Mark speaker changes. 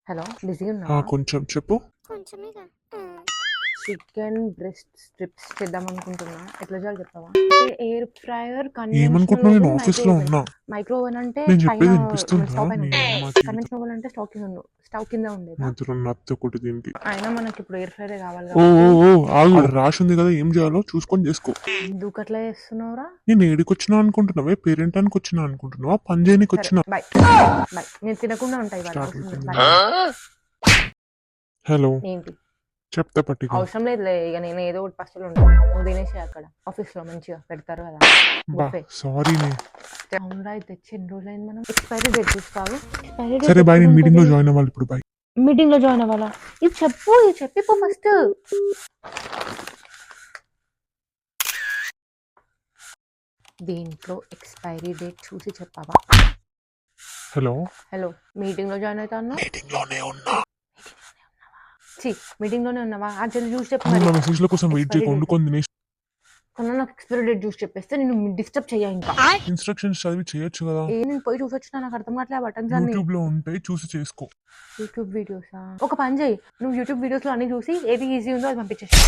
Speaker 1: Hello busy ఉన్నావా?
Speaker 2: కొంచెం చెప్పు.
Speaker 3: కొంచెమేగా.
Speaker 1: చికెన్ బ్రెస్ట్ స్ట్రిప్స్ చేద్దాం అనుకుంటున్నా. ఎట్లా చేయాలో చెప్తావా? ఎయిర్ ఫ్రైయర్, కన్వెన్షనల్
Speaker 2: ఏమనుకుంటున్నావు? నేను
Speaker 1: ఓవెన్,
Speaker 2: ఆఫీస్
Speaker 1: మైక్రో
Speaker 2: లో
Speaker 1: ఓవెన్.
Speaker 2: ఉన్నా.
Speaker 1: మైక్రో ఓవెన్ అంటే
Speaker 2: నేను
Speaker 1: పైన
Speaker 2: చెప్పేది వినిపిస్తుందా?
Speaker 1: స్టవ్ పైన
Speaker 2: నీ
Speaker 1: ఉంటుంది.
Speaker 2: అమ్మ జీవితం
Speaker 1: కన్వెన్షనల్ ఓవెన్ అంటే స్టవ్ కింద ఉండేదా?
Speaker 2: మధ్యలో నత్తి ఒకటి దీనికి.
Speaker 1: అయినా మనకి ఇప్పుడు ఎయిర్ ఫ్రైయర్ కావాలి
Speaker 2: ఓ ఓ
Speaker 1: కాబట్టి
Speaker 2: ఓ ఆగు, ఆడ రాసి ఉంది కదా, ఏం చేయాలో చూసుకొని చేసుకో.
Speaker 1: ఎందుకు అట్లా చేస్తున్నావురా?
Speaker 2: నేను ఏడికి వచ్చినా అనుకుంటున్నావే? పేరెంటానికి వచ్చినా అనుకుంటున్నావా? పని చేయనికి
Speaker 1: సరే
Speaker 2: వచ్చినా?
Speaker 1: Bye bye. నేను తినకుండా ఉంటాయి ఇవాళ.
Speaker 2: స్టార్ట్
Speaker 1: అవసరం లేదు.
Speaker 2: అయిపోయింది.
Speaker 1: బాయ్.
Speaker 2: హలో,
Speaker 1: ఏంటి?
Speaker 2: చెప్తా పట్టిగా.
Speaker 1: అవసరం లేదులే. ఇక నేను ఏదో ఒకటి పస్తులు ఉంటాను. నువ్వు తినేసి అక్కడ ఆఫీస్లో మంచిగా పెడతారు కదా
Speaker 2: బా
Speaker 1: బుఫే.
Speaker 2: సారీ నే.
Speaker 1: అవునరా, ఇది తెచ్చి ఎన్ని రోజులైంది. మనం ఎక్స్పైరీ డేట్ చూస్తావు. ఎక్స్పైరీ
Speaker 2: సరే
Speaker 1: డేట్
Speaker 2: బాయ్,
Speaker 1: ఎప్పుడు
Speaker 2: నేను మీటింగ్ లో
Speaker 1: ఉంటుంది?
Speaker 2: జాయిన్ అవ్వాలి ఇప్పుడు. బాయ్.
Speaker 1: మీటింగ్ లో జాయిన్ అవ్వాలా? ఇది చెప్పిపో ఫస్ట్. దీంట్లో ఎక్స్పైరీ డేట్ చూసి చెప్పావా?
Speaker 2: హలో,
Speaker 1: హలో, మీటింగ్ లో జాయిన్ అవుతా అన్నా?
Speaker 2: మీటింగ్ లోనే ఉన్నా.
Speaker 1: మీటింగ్ లోనే ఉన్నావా? అర్జెంట్ చూసి చెప్పు
Speaker 2: నువ్వు
Speaker 1: మరి.
Speaker 2: నా మెసేజ్ల కోసం వెయిట్
Speaker 1: ఎక్స్పైరీ
Speaker 2: చేయకు,
Speaker 1: డేట్
Speaker 2: వండుకొని తినేసి.
Speaker 1: కన్నా నాకు ఎక్స్పైరీ డేట్ చూసి చెప్పేస్తే నేను డిస్టర్బ్ చెయ్య. ఇంకా
Speaker 2: ఇన్స్ట్రక్షన్స్ చదివి చేయొచ్చు కదా.
Speaker 1: నేను పోయి చూసి వచ్చినా, నాకు అర్థం కావట్లే బటన్స్ అన్ని.
Speaker 2: యూట్యూబ్ లో ఉంటాయి, చూసి చేసుకో.
Speaker 1: యూట్యూబ్ వీడియోసా? ఒక పని చేయి, నువ్వు యూట్యూబ్ వీడియోస్లో అన్ని చూసి ఏది ఈజీ ఉందో అది పంపించేసి.